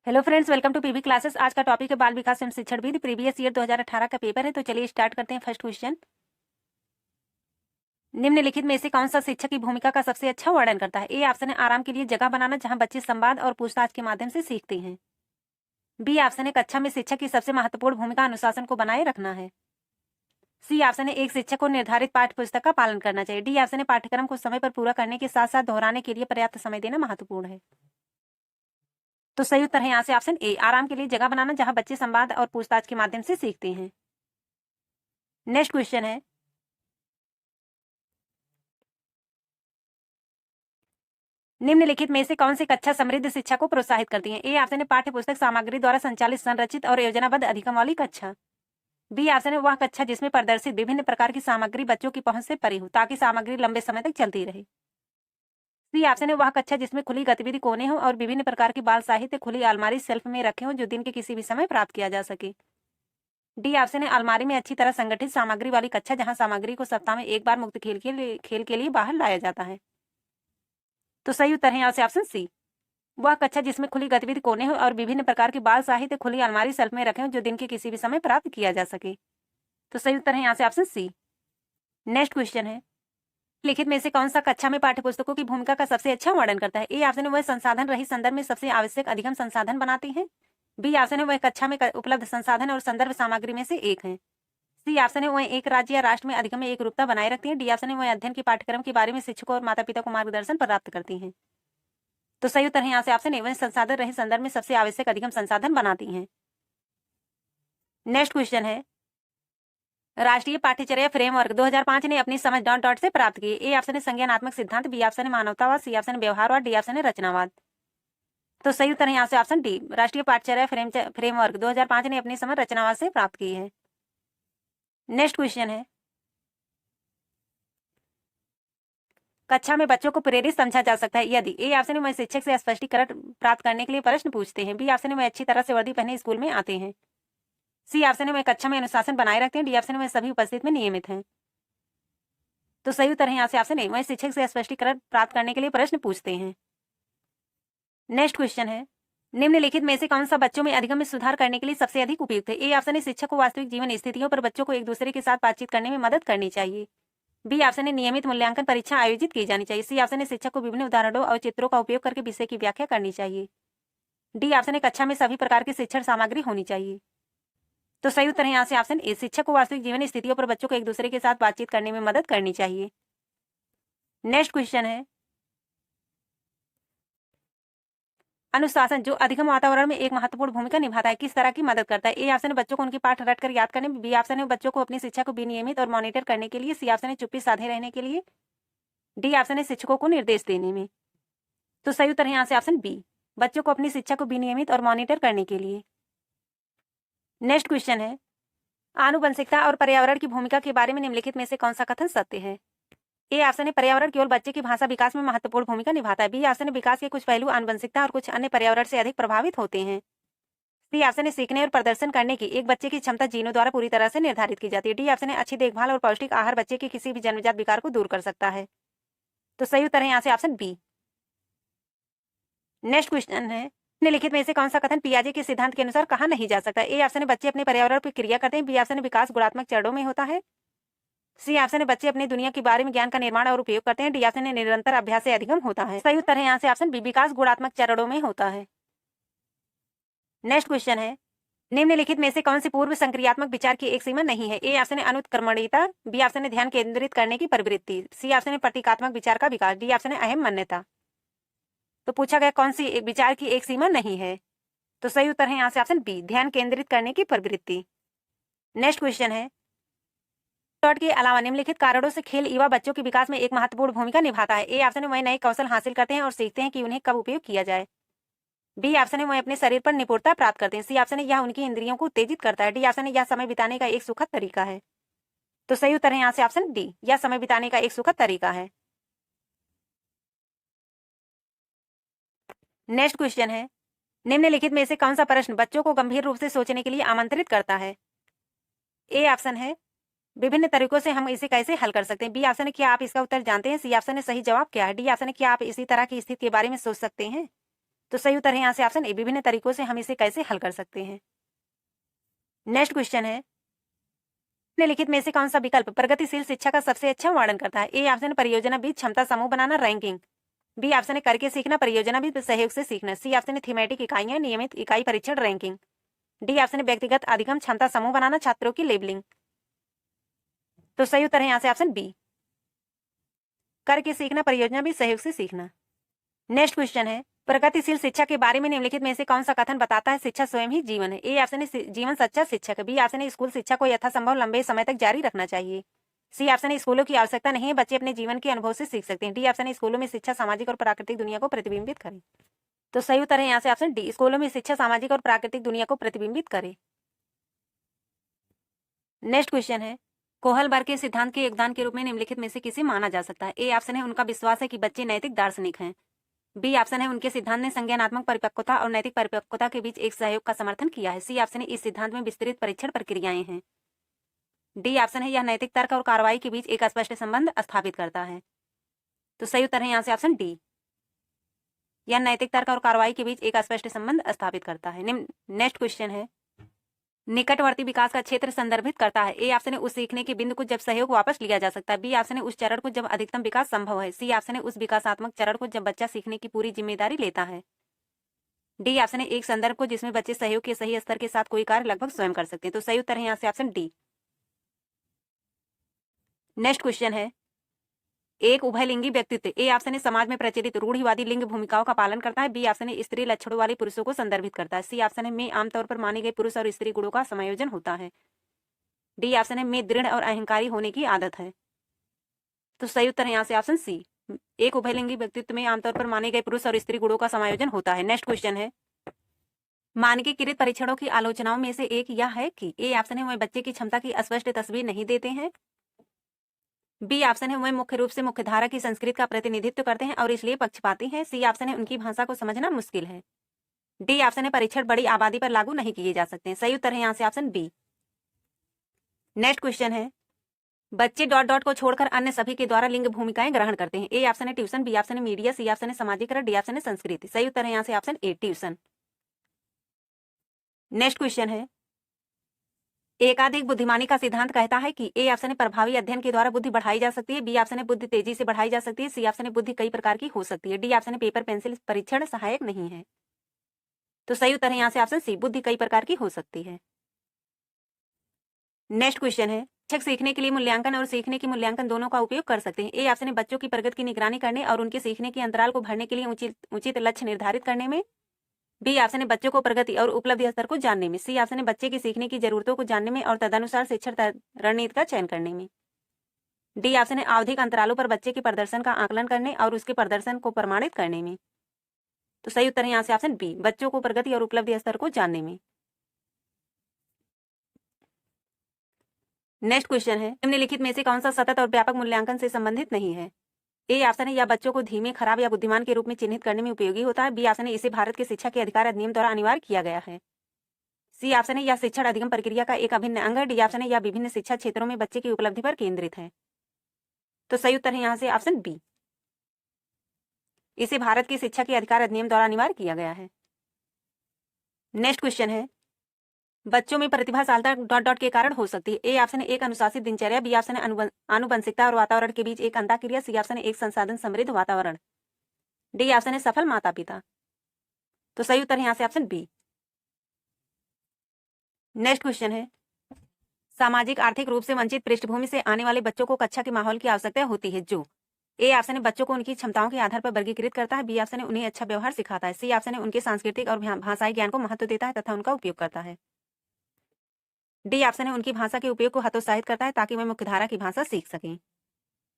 Hello friends, welcome to PV classes. आज का topic है बाल विकास एवं शिक्षण विधि। प्रीवियस ईयर 2018 का पेपर है, तो चलिए स्टार्ट करते हैं। फर्स्ट क्वेश्चन, निम्नलिखित में से कौन सा शिक्षक की भूमिका का सबसे अच्छा वर्णन करता है? ए ऑप्शन है आराम के लिए जगह बनाना, जहां बच्चे संवाद और पूछताछ के माध्यम से सीखते हैं। बी ऑप्शन है कक्षा में शिक्षक की सबसे महत्वपूर्ण भूमिका अनुशासन को बनाए रखना है। सी ऑप्शन है एक शिक्षक को निर्धारित पाठ्य पुस्तक का पालन करना चाहिए। डी ऑप्शन है पाठ्यक्रम को समय पर पूरा करने के साथ साथ दोहराने के लिए पर्याप्त समय देना महत्वपूर्ण है। तो सही उत्तर है यहाँ से ऑप्शन ए, आराम के लिए जगह बनाना, जहां बच्चे संवाद और पूछताछ के माध्यम से सीखते हैं। नेक्स्ट क्वेश्चन है, निम्नलिखित में से कौन सी कक्षा समृद्ध शिक्षा को प्रोत्साहित करती है? ए ऑप्शन है पाठ्य पुस्तक सामग्री द्वारा संचालित, संरचित और योजनाबद्ध अधिगम वाली कक्षा। बी ऑप्शन है वह कक्षा जिसमें प्रदर्शित विभिन्न प्रकार की सामग्री बच्चों की पहुंच से परे हो, ताकि सामग्री लंबे समय तक चलती रहे। सी ऑप्शन है वह कक्षा जिसमें खुली गतिविधि कोने हो और विभिन्न प्रकार की बाल साहित्य खुली अलमारी शेल्फ में रखे हो, जो दिन के किसी भी समय प्राप्त किया जा सके। डी ऑप्शन है अलमारी में अच्छी तरह संगठित सामग्री वाली कक्षा, जहां सामग्री को सप्ताह में एक बार मुक्त खेल के लिए बाहर लाया जाता है। तो सही उत्तर है यहाँ से ऑप्शन सी, वह कक्षा जिसमें खुली गतिविधि कोने हो और विभिन्न प्रकार की बाल साहित्य खुली अलमारी शेल्फ में रखे हो, जो दिन के किसी भी समय प्राप्त किया जा सके। तो सही उत्तर है यहाँ से ऑप्शन सी। नेक्स्ट क्वेश्चन है, लिखित में से कौन सा कक्षा में पाठ्यपुस्तकों की भूमिका का सबसे अच्छा वर्णन करता है? ए ऑप्शन है वह संसाधन रहित संदर्भ में सबसे आवश्यक अधिगम संसाधन बनाती है। बी ऑप्शन है वह कक्षा में उपलब्ध संसाधन और संदर्भ सामग्री में से एक है। सी ऑप्शन है वह एक राज्य या राष्ट्र में अधिगम में एक रूपता बनाए रखती है। डी ऑप्शन है वह अध्ययन के पाठ्यक्रम के बारे में शिक्षकों और माता पिता को मार्गदर्शन प्राप्त करती है। तो सही उत्तर है यहाँ से ऑप्शन ए, वह संसाधन रहित संदर्भ में सबसे आवश्यक अधिगम संसाधन बनाती हैं। नेक्स्ट क्वेश्चन है, राष्ट्रीय पाठ्यचर्या फ्रेमवर्क 2005 ने अपनी समझ डॉट डॉट से प्राप्त की। ए ऑप्शन है संज्ञानात्मक सिद्धांत, बी ऑप्शन है मानवतावाद, सी ऑप्शन है व्यवहारवाद, डी ऑप्शन है रचनावाद। तो सही उत्तर है यहाँ से ऑप्शन डी, राष्ट्रीय पाठ्यचर्या फ्रेमवर्क 2005 ने अपनी समझ रचनावाद से प्राप्त की है। नेक्स्ट क्वेश्चन है, कक्षा में बच्चों को प्रेरित समझा जा सकता है यदि ए ऑप्शन में शिक्षक से स्पष्टीकरण प्राप्त करने के लिए प्रश्न पूछते हैं, बी ऑप्शन में अच्छी तरह से वर्दी पहने स्कूल में आते हैं, सी ऑप्शन में कक्षा में अनुशासन बनाए रखते हैं, डी ऑप्शन में सभी उपस्थित में नियमित हैं। तो सही उत्तर है यहाँ से ऑप्शन ए, वह शिक्षक से स्पष्टीकरण प्राप्त करने के लिए प्रश्न पूछते हैं। नेक्स्ट क्वेश्चन है, निम्नलिखित में से कौन सा बच्चों में अधिगम में सुधार करने के लिए सबसे अधिक उपयुक्त है? ए ऑप्शन है शिक्षक को वास्तविक जीवन स्थितियों पर बच्चों को एक दूसरे के साथ बातचीत करने में मदद करनी चाहिए। बी ऑप्शन है नियमित मूल्यांकन परीक्षा आयोजित की जानी चाहिए। सी ऑप्शन है शिक्षक को विभिन्न उदाहरणों और चित्रों का उपयोग करके विषय की व्याख्या करनी चाहिए। डी ऑप्शन है कक्षा में सभी प्रकार की शिक्षण सामग्री होनी चाहिए। तो सही उत्तर है यहाँ से ऑप्शन ए, शिक्षक को वास्तविक जीवन स्थितियों पर बच्चों को एक दूसरे के साथ बातचीत करने में मदद करनी चाहिए। नेक्स्ट क्वेश्चन है, अनुशासन जो अधिगम वातावरण में एक महत्वपूर्ण भूमिका निभाता है, किस तरह की मदद करता है? ए ऑप्शन है बच्चों को उनके पाठ रटकर याद करने में, बी ऑप्शन है बच्चों को अपनी शिक्षा को विनियमित और मॉनिटर करने के लिए, सी ऑप्शन है चुप्पी साधे रहने के लिए, डी ऑप्शन है शिक्षकों को निर्देश देने में। तो सही उत्तर है यहाँ से ऑप्शन बी, बच्चों को अपनी शिक्षा को विनियमित और मॉनिटर करने के लिए। नेक्स्ट क्वेश्चन है, आनुवंशिकता और पर्यावरण की भूमिका के बारे में निम्नलिखित में से कौन सा कथन सत्य है? ए ऑप्शन है पर्यावरण केवल बच्चे की भाषा विकास में महत्वपूर्ण भूमिका निभाता है। बी ऑप्शन है विकास के कुछ पहलू आनुवंशिकता और कुछ अन्य पर्यावरण से अधिक प्रभावित होते हैं। सी ऑप्शन है सीखने और प्रदर्शन करने की एक बच्चे की क्षमता जीनों द्वारा पूरी तरह से निर्धारित की जाती है। डी ऑप्शन है अच्छी देखभाल और पौष्टिक आहार बच्चे के किसी भी जन्मजात विकार को दूर कर सकता है। तो सही उत्तर है यहाँ से ऑप्शन बी। नेक्स्ट क्वेश्चन है, निम्नलिखित में से कौन सा कथन पियाजे के सिद्धांत के अनुसार कहा नहीं जा सकता? ए ऑप्शन है बच्चे अपने पर्यावरण पर क्रिया करते हैं, बी ऑप्शन है विकास गुणात्मक चरणों में होता है, सी ऑप्शन है बच्चे अपनी दुनिया के बारे में ज्ञान का निर्माण और उपयोग करते हैं, डी ऑप्शन है निरंतर अभ्यास से अधिगम होता है। सही उत्तर है यहाँ से ऑप्शन बी, विकास गुणात्मक चरणों में होता है। नेक्स्ट क्वेश्चन है, निम्नलिखित में से कौन सी पूर्व संक्रियात्मक विचार की एक सीमा नहीं है? ए ऑप्शन है अनुत्क्रमणीयता, बी ऑप्शन है ध्यान केंद्रित करने की प्रवृत्ति, सी ऑप्शन है प्रतीकात्मक विचार का विकास, डी ऑप्शन है अहम मान्यता। तो पूछा गया कौन सी विचार की एक सीमा नहीं है? तो सही उत्तर है यहाँ से ऑप्शन बी, ध्यान केंद्रित करने की प्रवृत्ति। नेक्स्ट क्वेश्चन है, डॉट के अलावा निम्नलिखित कारणों से खेल युवा बच्चों के विकास में एक महत्वपूर्ण भूमिका निभाता है। ए ऑप्शन है वह नए कौशल हासिल करते हैं और सीखते हैं कि उन्हें कब उपयोग किया जाए, बी ऑप्शन है वह अपने शरीर पर निपुणता प्राप्त करते हैं, सी ऑप्शन है यह उनकी इंद्रियों को उत्तेजित करता है, डी ऑप्शन है यह समय बिताने का एक सुखद तरीका है। तो सही उत्तर है यहाँ से ऑप्शन डी, यह समय बिताने का एक सुखद तरीका है। नेक्स्ट क्वेश्चन है, निम्नलिखित में से कौन सा प्रश्न बच्चों को गंभीर रूप से सोचने के लिए आमंत्रित करता है? ए ऑप्शन है विभिन्न तरीकों से हम इसे कैसे हल कर सकते हैं, बी ऑप्शन है क्या आप इसका उत्तर जानते हैं, सी ऑप्शन है सही जवाब क्या है, डी ऑप्शन है क्या आप इसी तरह की स्थिति के बारे में सोच सकते हैं, तो सही उत्तर है यहाँ से ऑप्शन ए, विभिन्न तरीकों से हम इसे कैसे हल कर सकते हैं। नेक्स्ट क्वेश्चन है, निम्नलिखित में से कौन सा विकल्प प्रगतिशील शिक्षा का सबसे अच्छा वर्णन करता है। ए ऑप्शन परियोजना बीज क्षमता समूह बनाना रैंकिंग, बी ऑप्शन है करके सीखना परियोजना बीज सहयोग से सीखना, सी ऑप्शन है थीमेटिक इकाइयां नियमित इकाई परीक्षण रैंकिंग, डी ऑप्शन है व्यक्तिगत अधिगम क्षमता समूह बनाना छात्रों की लेबलिंग। तो सही उत्तर है यहाँ से ऑप्शन बी, करके सीखना परियोजना बीज सहयोग से सीखना। नेक्स्ट क्वेश्चन है, प्रगतिशील शिक्षा के बारे में निम्नलिखित में से कौन सा कथन बताता है शिक्षा स्वयं ही जीवन है। ए ऑप्शन है जीवन सच्चा शिक्षक, बी ऑप्शन है स्कूल शिक्षा को यथासंभव लंबे समय तक जारी रखना चाहिए, सी ऑप्शन है स्कूलों की आवश्यकता नहीं है, बच्चे अपने जीवन के अनुभव से सीख सकते हैं, डी ऑप्शन है स्कूलों में शिक्षा सामाजिक और प्राकृतिक दुनिया को प्रतिबिंबित करे। तो सही उत्तर है यहाँ से ऑप्शन डी, स्कूलों में शिक्षा सामाजिक और प्राकृतिक दुनिया को प्रतिबिंबित करे। नेक्स्ट क्वेश्चन है, कोहलबर्ग के सिद्धांत के योगदान के रूप में निम्नलिखित में से किसे माना जा सकता है। ए ऑप्शन है उनका विश्वास है कि बच्चे नैतिक दार्शनिक हैं, बी ऑप्शन है उनके सिद्धांत ने संज्ञानात्मक परिपक्वता और नैतिक परिपक्वता के बीच एक सहयोग का समर्थन किया है, सी ऑप्शन है इस सिद्धांत में विस्तृत परीक्षण प्रक्रियाएं हैं, डी ऑप्शन है यह नैतिक तर्क और कार्रवाई के बीच एक स्पष्ट संबंध स्थापित करता है। तो सही उत्तर है यहाँ से ऑप्शन डी, यह नैतिक तर्क और कार्रवाई के बीच एक स्पष्ट संबंध स्थापित करता है। नेक्स्ट क्वेश्चन है, निकटवर्ती विकास का क्षेत्र संदर्भित करता है। ए ऑप्शन है उस सीखने के बिंदु को जब सहयोग वापस लिया जा सकता है, बी ऑप्शन है उस चरण को जब अधिकतम विकास संभव है, सी ऑप्शन है उस विकासात्मक चरण को जब बच्चा सीखने की पूरी जिम्मेदारी लेता है, डी ऑप्शन है एक संदर्भ को जिसमें बच्चे सहयोग के सही स्तर के साथ कोई कार्य लगभग स्वयं कर सकते हैं। तो सही उत्तर है यहाँ से ऑप्शन डी। नेक्स्ट क्वेश्चन है, एक उभयलिंगी व्यक्तित्व। ए ऑप्शन है समाज में प्रचलित रूढ़िवादी लिंग भूमिकाओं का पालन करता है, बी ऑप्शन है स्त्री लक्षणों वाले पुरुषों को संदर्भित करता है, सी ऑप्शन है में आमतौर पर माने गए पुरुष और स्त्री गुणों का समायोजन होता है, डी ऑप्शन है में दृढ़ और अहंकारी होने की आदत है। तो सही उत्तर है यहाँ से ऑप्शन सी, एक उभयलिंगी व्यक्तित्व में आमतौर पर माने गए पुरुष और स्त्री गुणों का समायोजन होता है। नेक्स्ट क्वेश्चन है, मानकीकृत परीक्षणों की आलोचनाओं में से एक यह है कि ए ऑप्शन है वह बच्चे की क्षमता की स्पष्ट तस्वीर नहीं देते हैं, बी ऑप्शन है वह मुख्य रूप से मुख्यधारा की संस्कृति का प्रतिनिधित्व करते हैं और इसलिए पक्षपाती हैं, सी ऑप्शन है उनकी भाषा को समझना मुश्किल है, डी ऑप्शन है परीक्षण बड़ी आबादी पर लागू नहीं किए जा सकते हैं। सही उत्तर है यहाँ से ऑप्शन बी। नेक्स्ट क्वेश्चन है, बच्चे डॉट डॉट को छोड़कर अन्य सभी के द्वारा लिंग भूमिकाएं ग्रहण करते हैं। ए ऑप्शन है ट्यूशन, बी ऑप्शन है मीडिया, सी ऑप्शन है सामाजिकरण, डी ऑप्शन है संस्कृति। सही उत्तर है यहाँ से option A, tuition. Next question है, एकाधिक बुद्धिमानी का सिद्धांत कहता है कि ए ऑप्शन है प्रभावी अध्ययन के द्वारा बुद्धि बढ़ाई जा सकती है, बी ऑप्शन है बुद्धि तेजी से बढ़ाई जा सकती है, सी ऑप्शन है बुद्धि कई प्रकार की हो सकती है, डी ऑप्शन है पेपर पेंसिल परीक्षण सहायक नहीं है। तो सही उत्तर है यहाँ से ऑप्शन सी, बुद्धि कई प्रकार की हो सकती है। नेक्स्ट क्वेश्चन है, शिक्षक सीखने के लिए मूल्यांकन और सीखने की मूल्यांकन दोनों का उपयोग कर सकते हैं। ए ऑप्शन है बच्चों की प्रगति की निगरानी करने और उनके सीखने के अंतराल को भरने के लिए उचित लक्ष्य निर्धारित करने में, बी ऑप्शन है बच्चों को प्रगति और उपलब्धि स्तर को जानने में, सी ऑप्शन है बच्चे की सीखने की जरूरतों को जानने में और तदनुसार शिक्षण रणनीति का चयन करने में, डी ऑप्शन है आवधिक अंतरालों पर बच्चे के प्रदर्शन का आकलन करने और उसके प्रदर्शन को प्रमाणित करने में। तो सही उत्तर है यहाँ से ऑप्शन बी, बच्चों को प्रगति और उपलब्धि स्तर को जानने में। नेक्स्ट क्वेश्चन है, निम्नलिखित में से कौन सा सतत और व्यापक मूल्यांकन से संबंधित नहीं है। ए ऑप्शन है यह बच्चों को धीमे, खराब या बुद्धिमान के रूप में चिन्हित करने में उपयोगी होता है, बी ऑप्शन है इसे भारत के शिक्षा के अधिकार अधिनियम द्वारा अनिवार्य किया गया है, सी ऑप्शन है यह शिक्षण अधिगम प्रक्रिया का एक अभिन्न अंग है, डी ऑप्शन है यह विभिन्न शिक्षा क्षेत्रों में बच्चे की उपलब्धि पर केंद्रित है। तो सही उत्तर है यहाँ से ऑप्शन बी, इसे भारत की शिक्षा के अधिकार अधिनियम द्वारा अनिवार्य किया गया है। नेक्स्ट क्वेश्चन है, बच्चों में प्रतिभाशालता डॉट डॉट के कारण हो सकती है। ए ऑप्शन है एक अनुशासित दिनचर्या, बी ऑप्शन है आनुवंशिकता और वातावरण के बीच एक अंतःक्रिया, सी ऑप्शन है एक संसाधन समृद्ध वातावरण, डी ऑप्शन है सफल माता पिता। तो सही उत्तर है यहाँ से ऑप्शन बी। नेक्स्ट क्वेश्चन है, सामाजिक आर्थिक रूप से वंचित पृष्ठभूमि से आने वाले बच्चों को कक्षा के माहौल की आवश्यकता होती है जो, ए ऑप्शन है बच्चों को उनकी क्षमताओं के आधार पर वर्गीकृत करता है, बी ऑप्शन है उन्हें अच्छा व्यवहार सिखाता है, सी ऑप्शन है उनके सांस्कृतिक और भाषाई ज्ञान को महत्व देता है तथा उनका उपयोग करता है, डी ऑप्शन है उनकी भाषा के उपयोग को हतोत्साहित करता है ताकि वे मुख्यधारा की भाषा सीख सकें।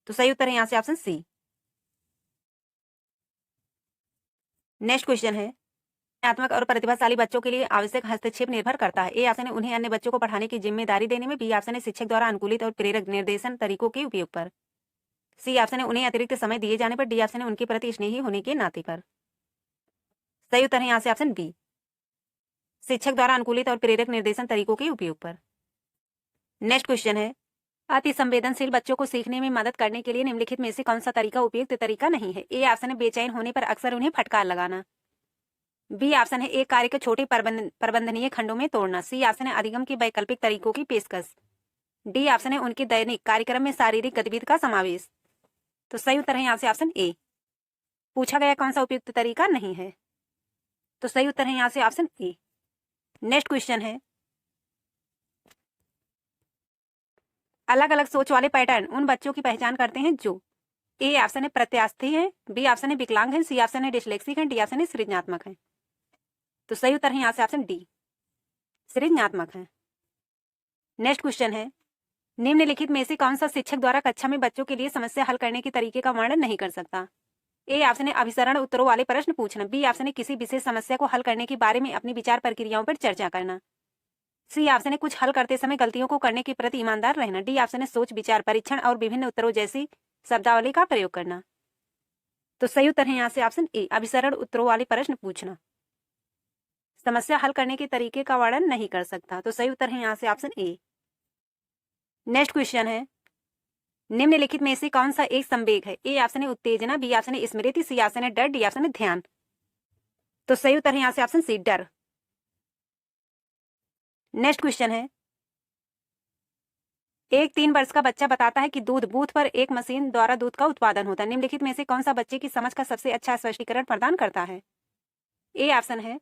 तो सही उत्तर है यहाँ से ऑप्शन सी। नेक्स्ट क्वेश्चन है, रचनात्मक और प्रतिभाशाली बच्चों के लिए आवश्यक हस्तक्षेप निर्भर करता है। ए ऑप्शन है उन्हें अन्य बच्चों को पढ़ाने की जिम्मेदारी देने में, बी ऑप्शन है शिक्षक द्वारा अनुकूलित और प्रेरक निर्देशन तरीकों के उपयोग पर, सी ऑप्शन है उन्हें अतिरिक्त समय दिए जाने पर, डी ऑप्शन है उनके प्रति स्नेही होने के नाते पर। सही उत्तर है यहाँ से ऑप्शन बी, शिक्षक द्वारा अनुकूलित और प्रेरक निर्देशन तरीकों के उपयोग पर। नेक्स्ट क्वेश्चन है, अति संवेदनशील बच्चों को सीखने में मदद करने के लिए निम्नलिखित में से कौन सा तरीका उपयुक्त तरीका नहीं है। ए ऑप्शन है बेचैन होने पर अक्सर उन्हें फटकार लगाना, बी ऑप्शन है एक कार्य को छोटे प्रबंधनीय खंडों में तोड़ना। सी ऑप्शन है अधिगम के वैकल्पिक तरीकों की पेशकश। डी ऑप्शन है उनके दैनिक कार्यक्रम में शारीरिक गतिविधि का समावेश। तो सही उत्तर है यहाँ से ऑप्शन ए। पूछा गया कौन सा उपयुक्त तरीका नहीं है, तो सही उत्तर है यहाँ से ऑप्शन ए। नेक्स्ट क्वेश्चन है, अलग अलग सोच वाले पैटर्न उन बच्चों की पहचान करते हैं जो ए ऑप्शन है प्रत्यास्थी है, बी ऑप्शन है विकलांग है, सी ऑप्शन है डिस्लेक्सिक है, डी ऑप्शन है सृजनात्मक है। तो सही उत्तर है यहाँ से ऑप्शन डी, सृजनात्मक है। नेक्स्ट क्वेश्चन है, निम्नलिखित में से कौन सा शिक्षक द्वारा कक्षा में बच्चों के लिए समस्या हल करने के तरीके का वर्णन नहीं कर सकता। ए ऑप्शन है अभिसरण उत्तरों वाले प्रश्न पूछना, बी ऑप्शन है किसी विशेष समस्या को हल करने के बारे में अपनी विचार प्रक्रियाओं पर चर्चा करना, सी ऑप्शन है कुछ हल करते समय गलतियों को करने के प्रति ईमानदार रहना, डी ऑप्शन है सोच विचार परीक्षण और विभिन्न उत्तरों जैसी शब्दावली का प्रयोग करना। तो सही उत्तर है यहाँ से ऑप्शन ए, अभिसरण उत्तरों वाले प्रश्न पूछना समस्या हल करने के तरीके का वर्णन नहीं कर सकता। तो सही उत्तर है यहाँ से ऑप्शन ए। नेक्स्ट क्वेश्चन है, निम्नलिखित में से कौन सा एक संवेग है। ए ऑप्शन है उत्तेजना, बी ऑप्शन है स्मृति, सी ऑप्शन है डर, डी ऑप्शन है ध्यान। तो सही उत्तर है यहाँ से ऑप्शन सी, डर। नेक्स्ट क्वेश्चन है, एक 3 वर्ष का बच्चा बताता है कि दूध बूथ पर एक मशीन द्वारा दूध का उत्पादन होता है। निम्नलिखित में से कौन सा बच्चे की समझ का सबसे अच्छा स्पष्टीकरण प्रदान करता है। ए ऑप्शन है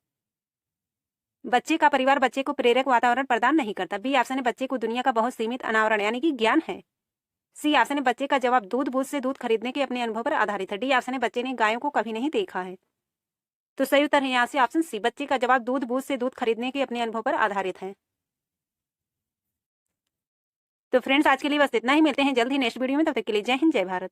बच्चे का परिवार बच्चे को प्रेरक वातावरण प्रदान नहीं करता, बी ऑप्शन है बच्चे को दुनिया का बहुत सीमित अनावरण यानी कि ज्ञान है, सी ऑप्शन है बच्चे का जवाब दूध बूथ से दूध खरीदने के अपने अनुभव पर आधारित है, डी ऑप्शन है बच्चे ने गायों को कभी नहीं देखा है। तो सही उत्तर है यहाँ से ऑप्शन सी, बच्चे का जवाब दूध बूथ से दूध खरीदने के अपने अनुभव पर आधारित है। तो फ्रेंड्स आज के लिए बस इतना ही, मिलते हैं जल्द ही नेक्स्ट वीडियो में, तब तक के लिए जय हिंद जय भारत।